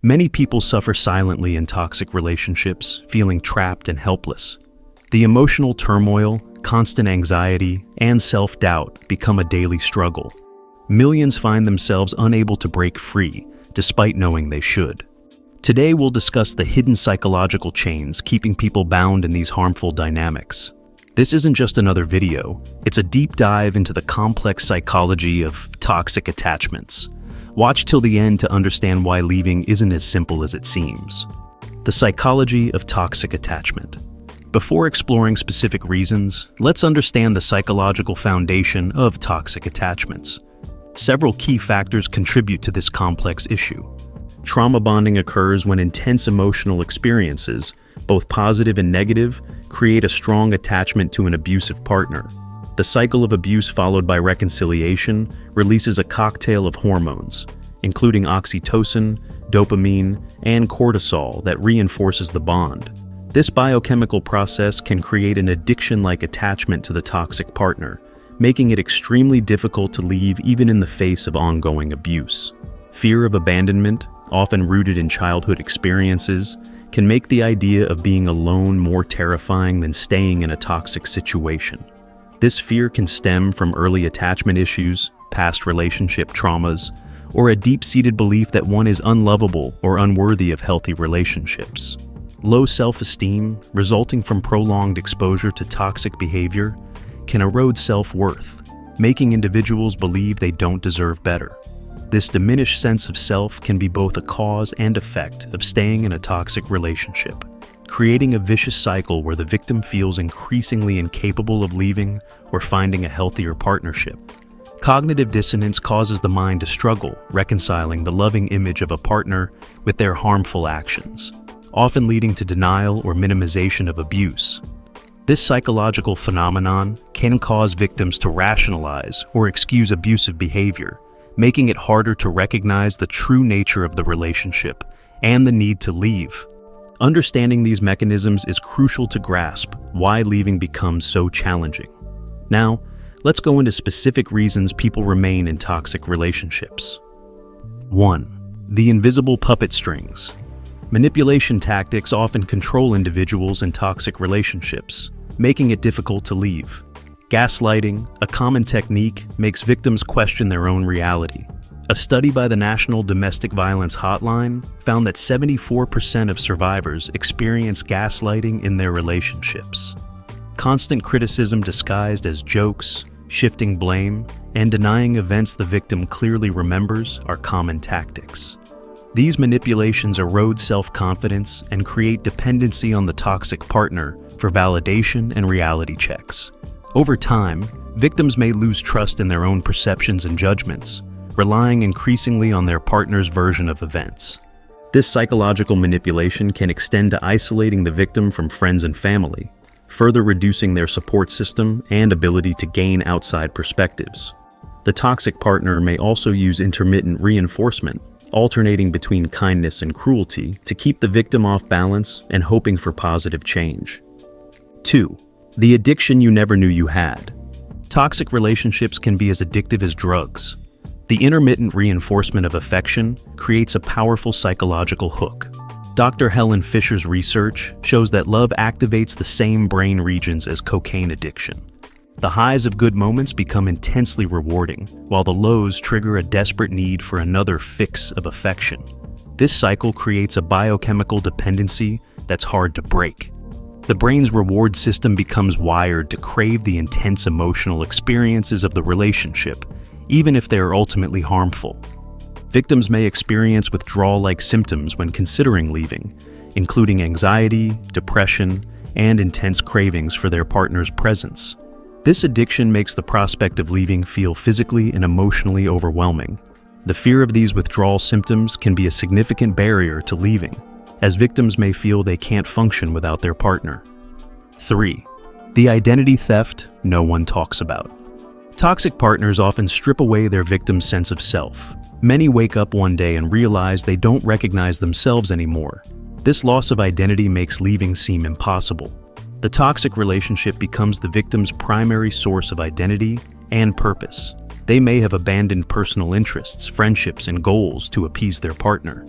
Many people suffer silently in toxic relationships, feeling trapped and helpless. The emotional turmoil, constant anxiety, and self-doubt become a daily struggle. Millions find themselves unable to break free, despite knowing they should. Today we'll discuss the hidden psychological chains keeping people bound in these harmful dynamics. This isn't just another video, it's a deep dive into the complex psychology of toxic attachments. Watch till the end to understand why leaving isn't as simple as it seems. The psychology of toxic attachment. Before exploring specific reasons, let's understand the psychological foundation of toxic attachments. Several key factors contribute to this complex issue. Trauma bonding occurs when intense emotional experiences, both positive and negative, create a strong attachment to an abusive partner. The cycle of abuse followed by reconciliation releases a cocktail of hormones, including oxytocin, dopamine, and cortisol that reinforces the bond. This biochemical process can create an addiction-like attachment to the toxic partner, making it extremely difficult to leave even in the face of ongoing abuse. Fear of abandonment, often rooted in childhood experiences, can make the idea of being alone more terrifying than staying in a toxic situation. This fear can stem from early attachment issues, past relationship traumas, or a deep-seated belief that one is unlovable or unworthy of healthy relationships. Low self-esteem, resulting from prolonged exposure to toxic behavior, can erode self-worth, making individuals believe they don't deserve better. This diminished sense of self can be both a cause and effect of staying in a toxic relationship, creating a vicious cycle where the victim feels increasingly incapable of leaving or finding a healthier partnership. Cognitive dissonance causes the mind to struggle, reconciling the loving image of a partner with their harmful actions, often leading to denial or minimization of abuse. This psychological phenomenon can cause victims to rationalize or excuse abusive behavior, making it harder to recognize the true nature of the relationship and the need to leave. Understanding these mechanisms is crucial to grasp why leaving becomes so challenging. Now, let's go into specific reasons people remain in toxic relationships. 1. The invisible puppet strings. Manipulation tactics often control individuals in toxic relationships, making it difficult to leave. Gaslighting, a common technique, makes victims question their own reality. A study by the National Domestic Violence Hotline found that 74% of survivors experience gaslighting in their relationships. Constant criticism disguised as jokes, shifting blame, and denying events the victim clearly remembers are common tactics. These manipulations erode self-confidence and create dependency on the toxic partner for validation and reality checks. Over time, victims may lose trust in their own perceptions and judgments, relying increasingly on their partner's version of events. This psychological manipulation can extend to isolating the victim from friends and family, further reducing their support system and ability to gain outside perspectives. The toxic partner may also use intermittent reinforcement, alternating between kindness and cruelty to keep the victim off balance and hoping for positive change. 2. The addiction you never knew you had. Toxic relationships can be as addictive as drugs. The intermittent reinforcement of affection creates a powerful psychological hook. Dr. Helen Fisher's research shows that love activates the same brain regions as cocaine addiction. The highs of good moments become intensely rewarding, while the lows trigger a desperate need for another fix of affection. This cycle creates a biochemical dependency that's hard to break. The brain's reward system becomes wired to crave the intense emotional experiences of the relationship, even if they are ultimately harmful. Victims may experience withdrawal-like symptoms when considering leaving, including anxiety, depression, and intense cravings for their partner's presence. This addiction makes the prospect of leaving feel physically and emotionally overwhelming. The fear of these withdrawal symptoms can be a significant barrier to leaving, as victims may feel they can't function without their partner. 3. The identity theft no one talks about. Toxic partners often strip away their victim's sense of self. Many wake up one day and realize they don't recognize themselves anymore. This loss of identity makes leaving seem impossible. The toxic relationship becomes the victim's primary source of identity and purpose. They may have abandoned personal interests, friendships, and goals to appease their partner.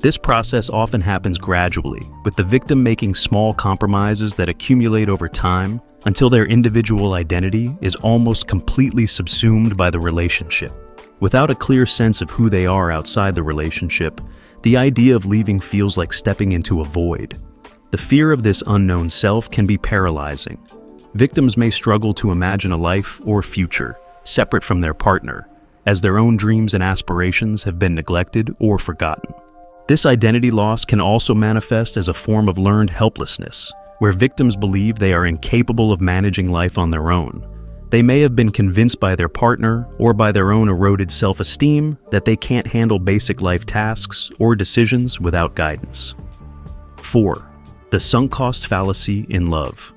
This process often happens gradually, with the victim making small compromises that accumulate over time until their individual identity is almost completely subsumed by the relationship. Without a clear sense of who they are outside the relationship, the idea of leaving feels like stepping into a void. The fear of this unknown self can be paralyzing. Victims may struggle to imagine a life or future separate from their partner, as their own dreams and aspirations have been neglected or forgotten. This identity loss can also manifest as a form of learned helplessness, where victims believe they are incapable of managing life on their own. They may have been convinced by their partner or by their own eroded self-esteem that they can't handle basic life tasks or decisions without guidance. 4. The sunk cost fallacy in love.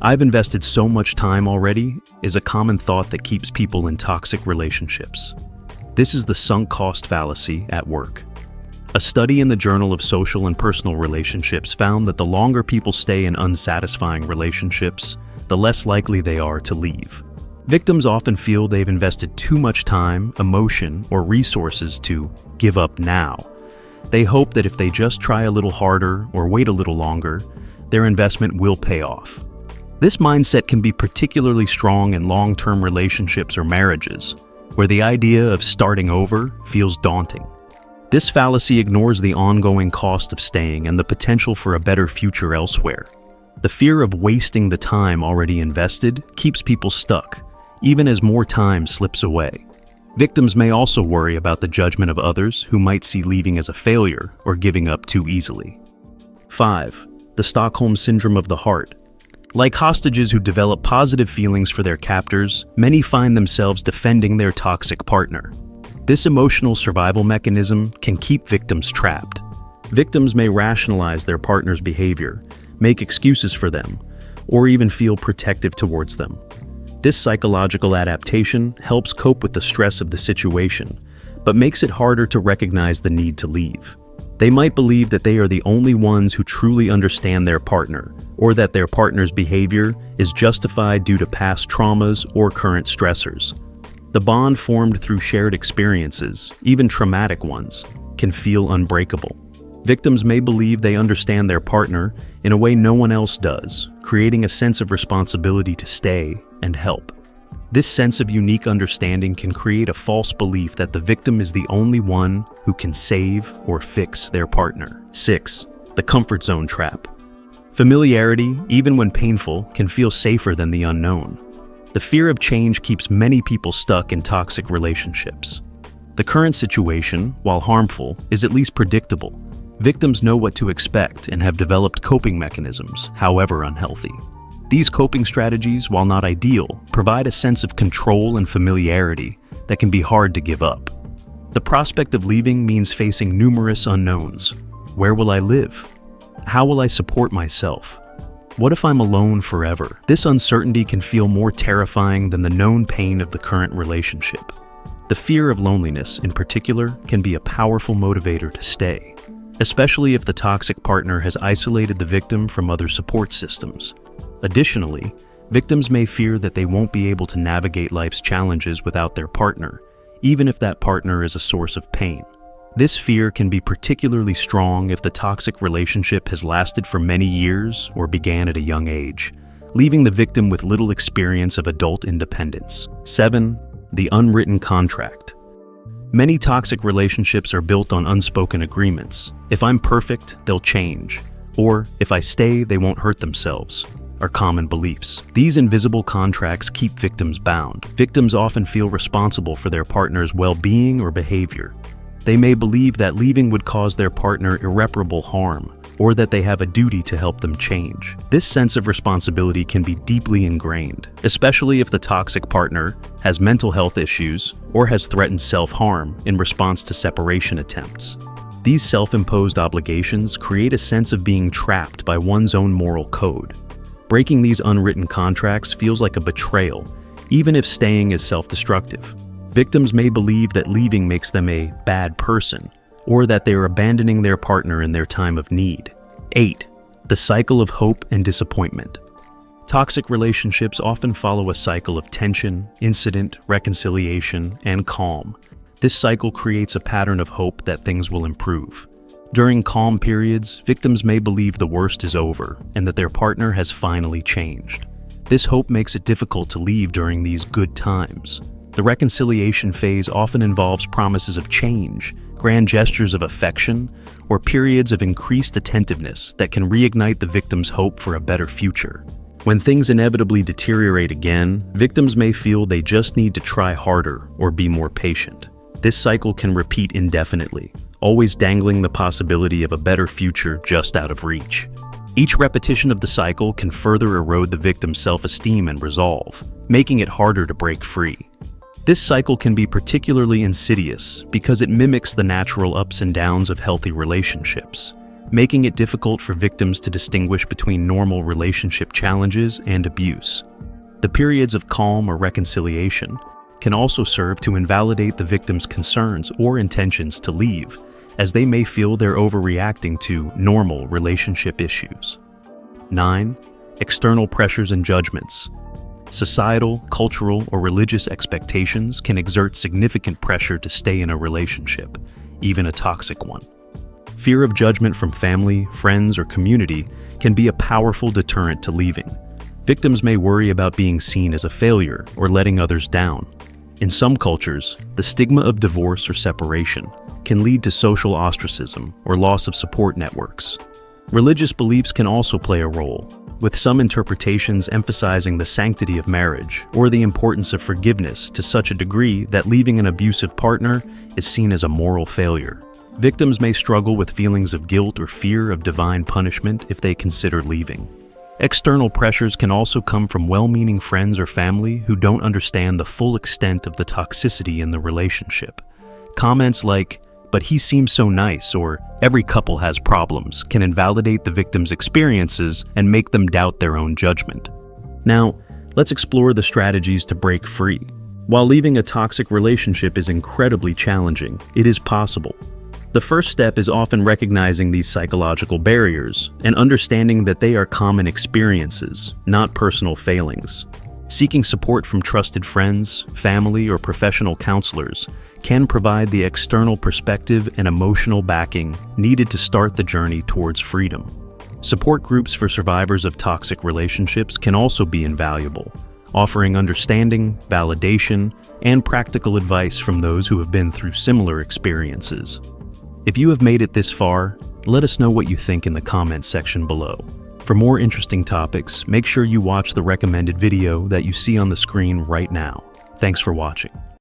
"I've invested so much time already" is a common thought that keeps people in toxic relationships. This is the sunk cost fallacy at work. A study in the Journal of Social and Personal Relationships found that the longer people stay in unsatisfying relationships, the less likely they are to leave. Victims often feel they've invested too much time, emotion, or resources to give up now. They hope that if they just try a little harder or wait a little longer, their investment will pay off. This mindset can be particularly strong in long-term relationships or marriages, where the idea of starting over feels daunting. This fallacy ignores the ongoing cost of staying and the potential for a better future elsewhere. The fear of wasting the time already invested keeps people stuck, even as more time slips away. Victims may also worry about the judgment of others who might see leaving as a failure or giving up too easily. 5. The Stockholm Syndrome of the heart. Like hostages who develop positive feelings for their captors, many find themselves defending their toxic partner. This emotional survival mechanism can keep victims trapped. Victims may rationalize their partner's behavior, make excuses for them, or even feel protective towards them. This psychological adaptation helps cope with the stress of the situation, but makes it harder to recognize the need to leave. They might believe that they are the only ones who truly understand their partner, or that their partner's behavior is justified due to past traumas or current stressors. The bond formed through shared experiences, even traumatic ones, can feel unbreakable. Victims may believe they understand their partner in a way no one else does, creating a sense of responsibility to stay and help. This sense of unique understanding can create a false belief that the victim is the only one who can save or fix their partner. 6. The comfort zone trap. Familiarity, even when painful, can feel safer than the unknown. The fear of change keeps many people stuck in toxic relationships. The current situation, while harmful, is at least predictable. Victims know what to expect and have developed coping mechanisms, however unhealthy. These coping strategies, while not ideal, provide a sense of control and familiarity that can be hard to give up. The prospect of leaving means facing numerous unknowns. Where will I live? How will I support myself? What if I'm alone forever? This uncertainty can feel more terrifying than the known pain of the current relationship. The fear of loneliness, in particular, can be a powerful motivator to stay, especially if the toxic partner has isolated the victim from other support systems. Additionally, victims may fear that they won't be able to navigate life's challenges without their partner, even if that partner is a source of pain. This fear can be particularly strong if the toxic relationship has lasted for many years or began at a young age, leaving the victim with little experience of adult independence. 7. The Unwritten Contract. Many toxic relationships are built on unspoken agreements. If I'm perfect, they'll change, or if I stay, they won't hurt themselves, are common beliefs. These invisible contracts keep victims bound. Victims often feel responsible for their partner's well-being or behavior. They may believe that leaving would cause their partner irreparable harm, or that they have a duty to help them change. This sense of responsibility can be deeply ingrained, especially if the toxic partner has mental health issues or has threatened self-harm in response to separation attempts. These self-imposed obligations create a sense of being trapped by one's own moral code. Breaking these unwritten contracts feels like a betrayal, even if staying is self-destructive. Victims may believe that leaving makes them a bad person, or that they are abandoning their partner in their time of need. 8. The cycle of hope and disappointment. Toxic relationships often follow a cycle of tension, incident, reconciliation, and calm. This cycle creates a pattern of hope that things will improve. During calm periods, victims may believe the worst is over and that their partner has finally changed. This hope makes it difficult to leave during these good times. The reconciliation phase often involves promises of change, grand gestures of affection, or periods of increased attentiveness that can reignite the victim's hope for a better future. When things inevitably deteriorate again, victims may feel they just need to try harder or be more patient. This cycle can repeat indefinitely, always dangling the possibility of a better future just out of reach. Each repetition of the cycle can further erode the victim's self-esteem and resolve, making it harder to break free. This cycle can be particularly insidious because it mimics the natural ups and downs of healthy relationships, making it difficult for victims to distinguish between normal relationship challenges and abuse. The periods of calm or reconciliation can also serve to invalidate the victim's concerns or intentions to leave, as they may feel they're overreacting to normal relationship issues. 9. External pressures and judgments. Societal, cultural, or religious expectations can exert significant pressure to stay in a relationship, even a toxic one. Fear of judgment from family, friends, or community can be a powerful deterrent to leaving. Victims may worry about being seen as a failure or letting others down. In some cultures, the stigma of divorce or separation can lead to social ostracism or loss of support networks. Religious beliefs can also play a role, with some interpretations emphasizing the sanctity of marriage or the importance of forgiveness to such a degree that leaving an abusive partner is seen as a moral failure. Victims may struggle with feelings of guilt or fear of divine punishment if they consider leaving. External pressures can also come from well-meaning friends or family who don't understand the full extent of the toxicity in the relationship. Comments like, "But he seems so nice," or "Every couple has problems," can invalidate the victim's experiences and make them doubt their own judgment. Now, let's explore the strategies to break free. While leaving a toxic relationship is incredibly challenging, it is possible. The first step is often recognizing these psychological barriers and understanding that they are common experiences, not personal failings. Seeking support from trusted friends, family, or professional counselors can provide the external perspective and emotional backing needed to start the journey towards freedom. Support groups for survivors of toxic relationships can also be invaluable, offering understanding, validation, and practical advice from those who have been through similar experiences. If you have made it this far, let us know what you think in the comments section below. For more interesting topics, make sure you watch the recommended video that you see on the screen right now. Thanks for watching.